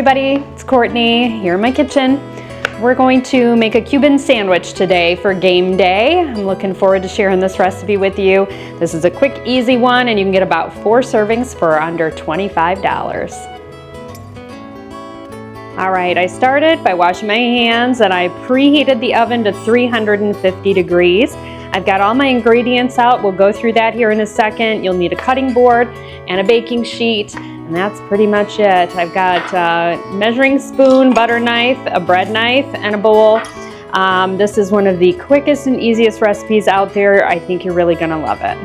everybody, it's Courtney here in my kitchen. We're going to make a Cuban sandwich today for game day. I'm looking forward to sharing this recipe with you. This is a quick, easy one, and you can get about 4 servings for under $25. All right, I started by washing my hands and I preheated the oven to 350 degrees. I've got all my ingredients out. We'll go through that here in a second. You'll need a cutting board and a baking sheet, and that's pretty much it. I've got a measuring spoon, butter knife, a bread knife, and a bowl. This is one of the quickest and easiest recipes out there. I think you're really gonna love it.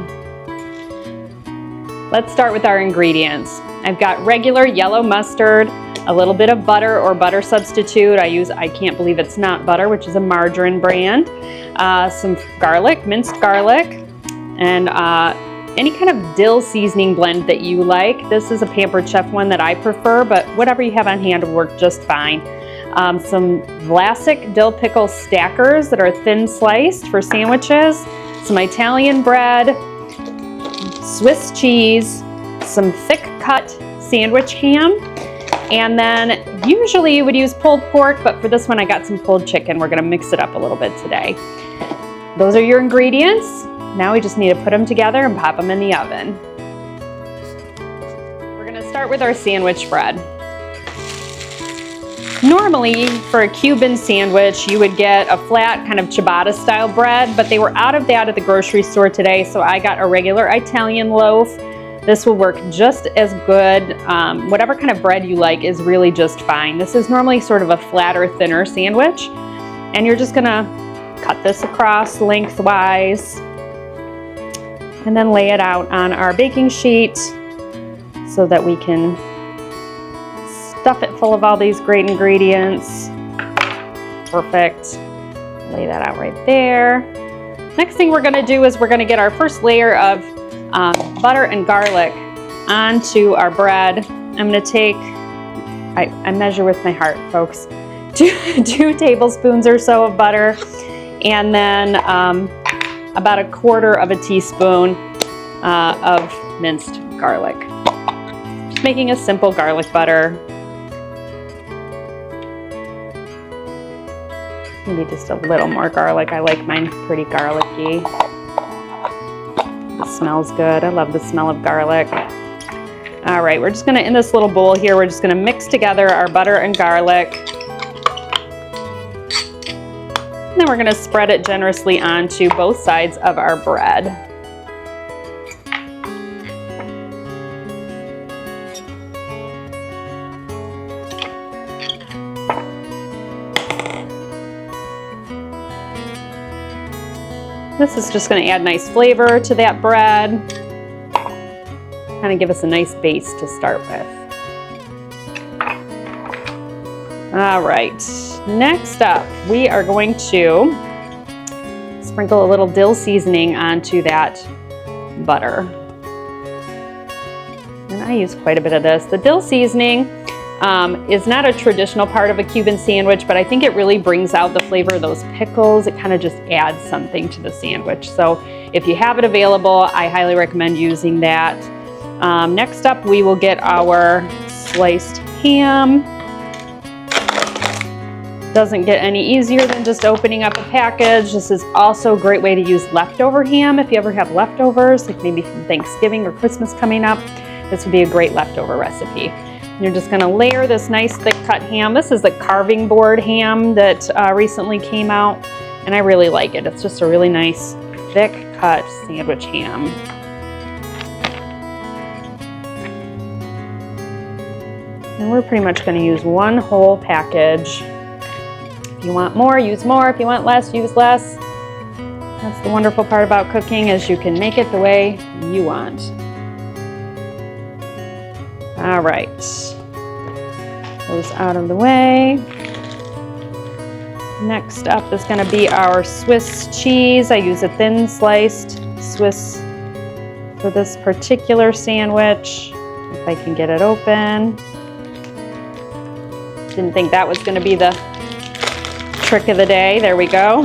Let's start with our ingredients. I've got regular yellow mustard, a little bit of butter or butter substitute. I can't believe it's not butter, which is a margarine brand. Some garlic, minced garlic, and any kind of dill seasoning blend that you like. This is a Pampered Chef one that I prefer, but whatever you have on hand will work just fine. Some Vlasic dill pickle stackers that are thin sliced for sandwiches, some Italian bread, Swiss cheese, some thick cut sandwich ham, and then usually you would use pulled pork, but for this one I got some pulled chicken. We're gonna mix it up a little bit today. Those are your ingredients. Now we just need to put them together and pop them in the oven. We're gonna start with our sandwich bread. Normally for a Cuban sandwich, you would get a flat kind of ciabatta style bread, but they were out of that at the grocery store today, so I got a regular Italian loaf. This will work just as good. Whatever kind of bread you like is really just fine. This is normally sort of a flatter, thinner sandwich, and you're just gonna cut this across lengthwise and then lay it out on our baking sheet so that we can stuff it full of all these great ingredients. Perfect. Lay that out right there. Next thing we're gonna do is we're gonna get our first layer of butter and garlic onto our bread. I'm gonna take, I measure with my heart, folks, two tablespoons or so of butter, and then about 1/4 teaspoon of minced garlic. Just making a simple garlic butter. Maybe just a little more garlic. I like mine pretty garlicky. It smells good. I love the smell of garlic. All right, we're just gonna, in this little bowl here, we're just gonna mix together our butter and garlic. And then we're gonna spread it generously onto both sides of our bread. This is just going to add nice flavor to that bread. Kind of give us a nice base to start with. All right, next up, we are going to sprinkle a little dill seasoning onto that butter. And I use quite a bit of this. The dill seasoning is not a traditional part of a Cuban sandwich, but I think it really brings out the flavor of those pickles. It kind of just adds something to the sandwich. So if you have it available, I highly recommend using that. Next up, we will get our sliced ham. Doesn't get any easier than just opening up a package. This is also a great way to use leftover ham if you ever have leftovers, like maybe from Thanksgiving or Christmas coming up. This would be a great leftover recipe. You're just gonna layer this nice thick cut ham. This is the carving board ham that recently came out, and I really like it. It's just a really nice thick cut sandwich ham. And we're pretty much gonna use one whole package. If you want more, use more. If you want less, use less. That's the wonderful part about cooking, is you can make it the way you want. All right, those out of the way. Next up is gonna be our Swiss cheese. I use a thin sliced Swiss for this particular sandwich. If I can get it open. Didn't think that was gonna be the trick of the day. There we go.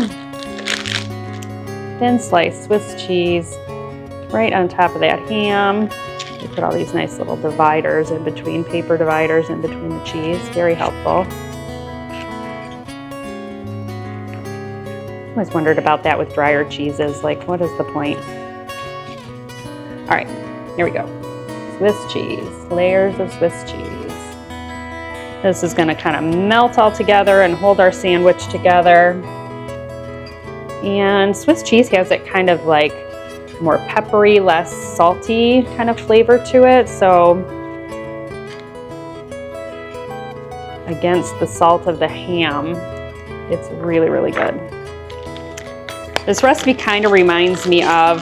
Thin sliced Swiss cheese right on top of that ham. Put all these nice little dividers in between, paper dividers in between the cheese. Very helpful. I always wondered about that with drier cheeses. Like, what is the point? All right, here we go. Swiss cheese, layers of Swiss cheese. This is gonna kind of melt all together and hold our sandwich together. And Swiss cheese has that kind of like more peppery, less salty kind of flavor to it. So against the salt of the ham, it's really, really good. This recipe kind of reminds me of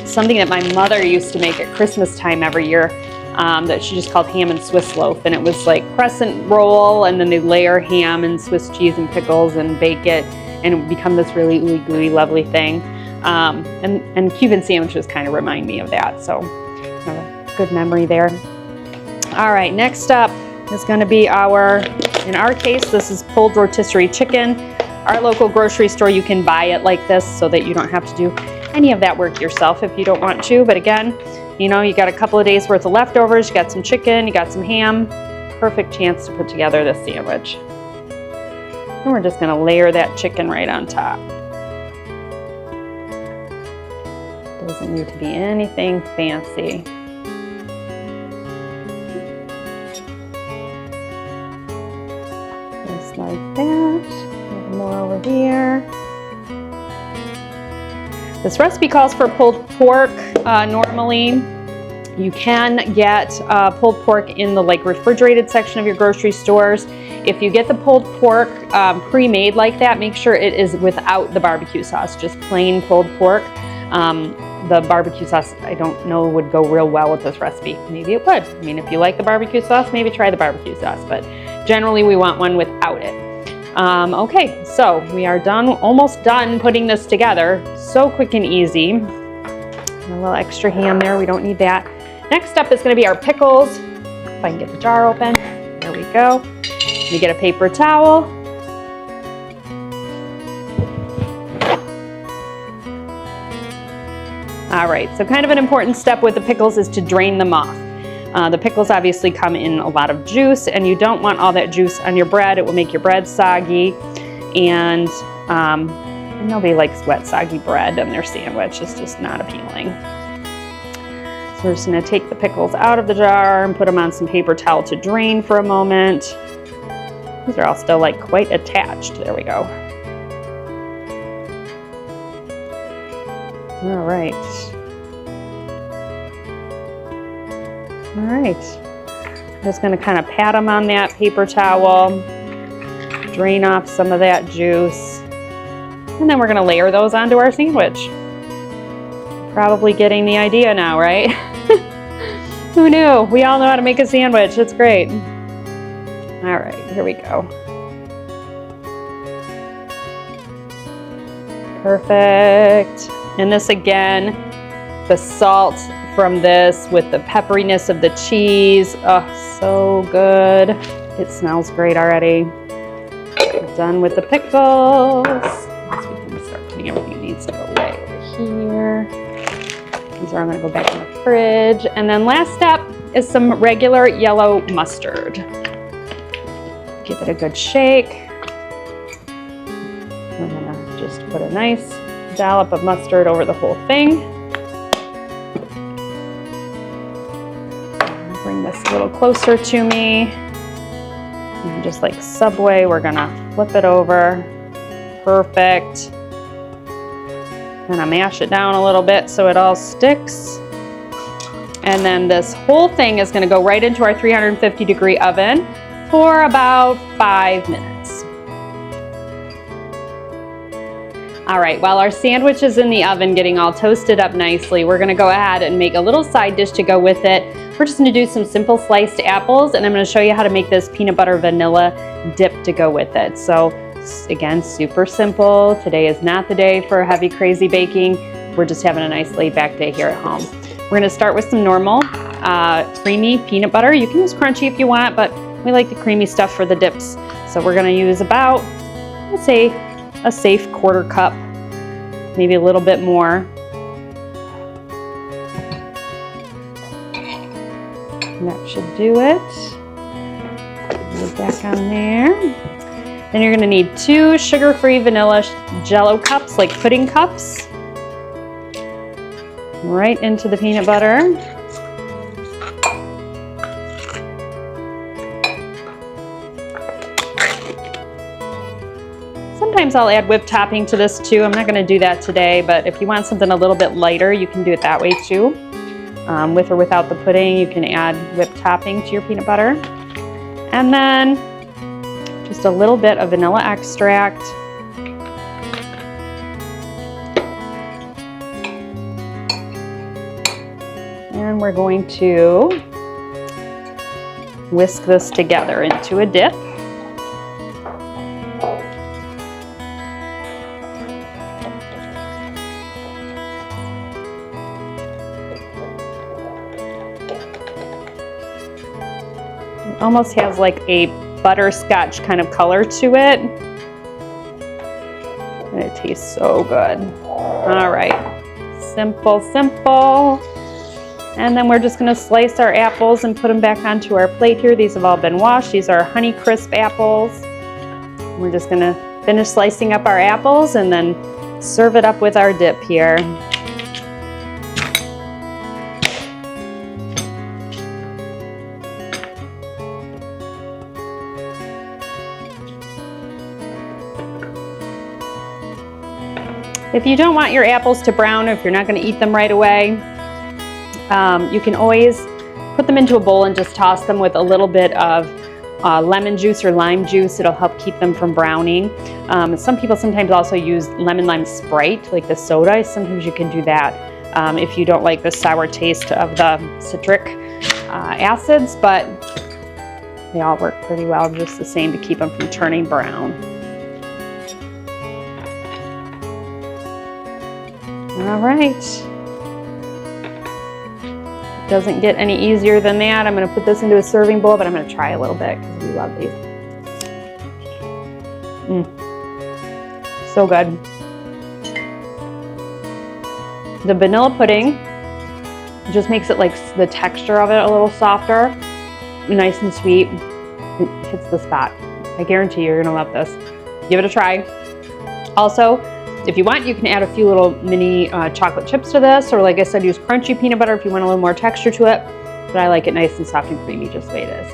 something that my mother used to make at Christmas time every year that she just called ham and Swiss loaf. And it was like crescent roll, and then they layer ham and Swiss cheese and pickles and bake it, and it would become this really ooey gooey lovely thing. And Cuban sandwiches kind of remind me of that. So a good memory there. All right, next up is going to be in our case, this is pulled rotisserie chicken. Our local grocery store, you can buy it like this so that you don't have to do any of that work yourself if you don't want to. But again, you know, you got a couple of days worth of leftovers, you got some chicken, you got some ham, perfect chance to put together this sandwich. And we're just gonna layer that chicken right on top. Doesn't need to be anything fancy. Just like that. More over here. This recipe calls for pulled pork. Normally, you can get pulled pork in the like refrigerated section of your grocery stores. If you get the pulled pork pre-made like that, make sure it is without the barbecue sauce, just plain pulled pork. The barbecue sauce, I don't know, would go real well with this recipe. Maybe it would. I mean, if you like the barbecue sauce, maybe try the barbecue sauce, but generally we want one without it. Okay, so we are done, almost done putting this together. So quick and easy. A little extra ham there, we don't need that. Next up is gonna be our pickles. If I can get the jar open, there we go. You get a paper towel. All right, so kind of an important step with the pickles is to drain them off. The pickles obviously come in a lot of juice, and you don't want all that juice on your bread. It will make your bread soggy, and nobody likes wet, soggy bread on their sandwich. It's just not appealing. So we're just gonna take the pickles out of the jar and put them on some paper towel to drain for a moment. These are all still like quite attached. There we go. All right. All right. I'm just going to kind of pat them on that paper towel, drain off some of that juice, and then we're going to layer those onto our sandwich. Probably getting the idea now, right? Who knew? We all know how to make a sandwich. It's great. All right, here we go. Perfect. And this again, the salt from this with the pepperiness of the cheese. Oh, so good. It smells great already. We're done with the pickles. So we can start putting everything that needs to go away over here. These are all gonna go back in the fridge. And then last step is some regular yellow mustard. Give it a good shake. We're gonna just put a nice dollop of mustard over the whole thing. Bring this a little closer to me. And just like Subway, we're gonna flip it over. Perfect. Gonna mash it down a little bit so it all sticks. And then this whole thing is gonna go right into our 350-degree oven for about 5 minutes. All right, while our sandwich is in the oven getting all toasted up nicely, we're gonna go ahead and make a little side dish to go with it. We're just gonna do some simple sliced apples, and I'm gonna show you how to make this peanut butter vanilla dip to go with it. So again, super simple. Today is not the day for heavy, crazy baking. We're just having a nice laid back day here at home. We're gonna start with some normal creamy peanut butter. You can use crunchy if you want, but we like the creamy stuff for the dips. So we're gonna use about, let's say, a safe 1/4 cup, maybe a little bit more. And that should do it. Put it back on there. Then you're gonna need 2 sugar-free vanilla Jello cups, like pudding cups. Right into the peanut butter. Sometimes I'll add whipped topping to this too. I'm not gonna do that today, but if you want something a little bit lighter, you can do it that way too. With or without the pudding, you can add whipped topping to your peanut butter. And then just a little bit of vanilla extract. And we're going to whisk this together into a dip. It almost has like a butterscotch kind of color to it. And it tastes so good. All right, simple, simple. And then we're just gonna slice our apples and put them back onto our plate here. These have all been washed. These are Honeycrisp apples. We're just gonna finish slicing up our apples and then serve it up with our dip here. If you don't want your apples to brown, or if you're not gonna eat them right away, you can always put them into a bowl and just toss them with a little bit of lemon juice or lime juice. It'll help keep them from browning. Some people sometimes also use lemon lime Sprite, like the soda. Sometimes you can do that if you don't like the sour taste of the citric acids, but they all work pretty well just the same to keep them from turning brown. All right. Doesn't get any easier than that. I'm gonna put this into a serving bowl, but I'm gonna try a little bit because we love these. So good. The vanilla pudding just makes it like the texture of it a little softer, nice and sweet. It hits the spot. I guarantee you're gonna love this. Give it a try. Also, if you want, you can add a few little mini chocolate chips to this, or like I said, use crunchy peanut butter if you want a little more texture to it. But I like it nice and soft and creamy just the way it is.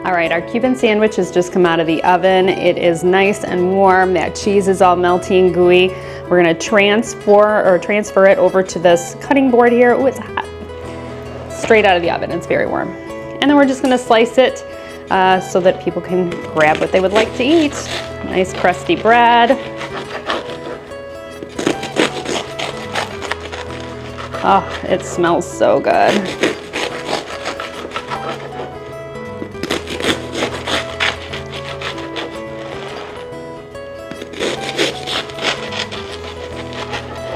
All right, our Cuban sandwich has just come out of the oven. It is nice and warm. That cheese is all melty and gooey. We're gonna transfer it over to this cutting board here. Oh, it's hot. Straight out of the oven, it's very warm. And then we're just gonna slice it so that people can grab what they would like to eat. Nice crusty bread. Oh, it smells so good.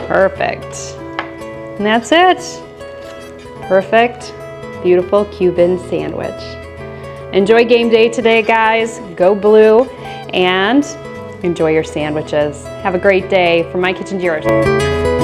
Perfect. And that's it. Perfect, beautiful Cuban sandwich. Enjoy game day today, guys. Go blue and enjoy your sandwiches. Have a great day. From my kitchen to yours.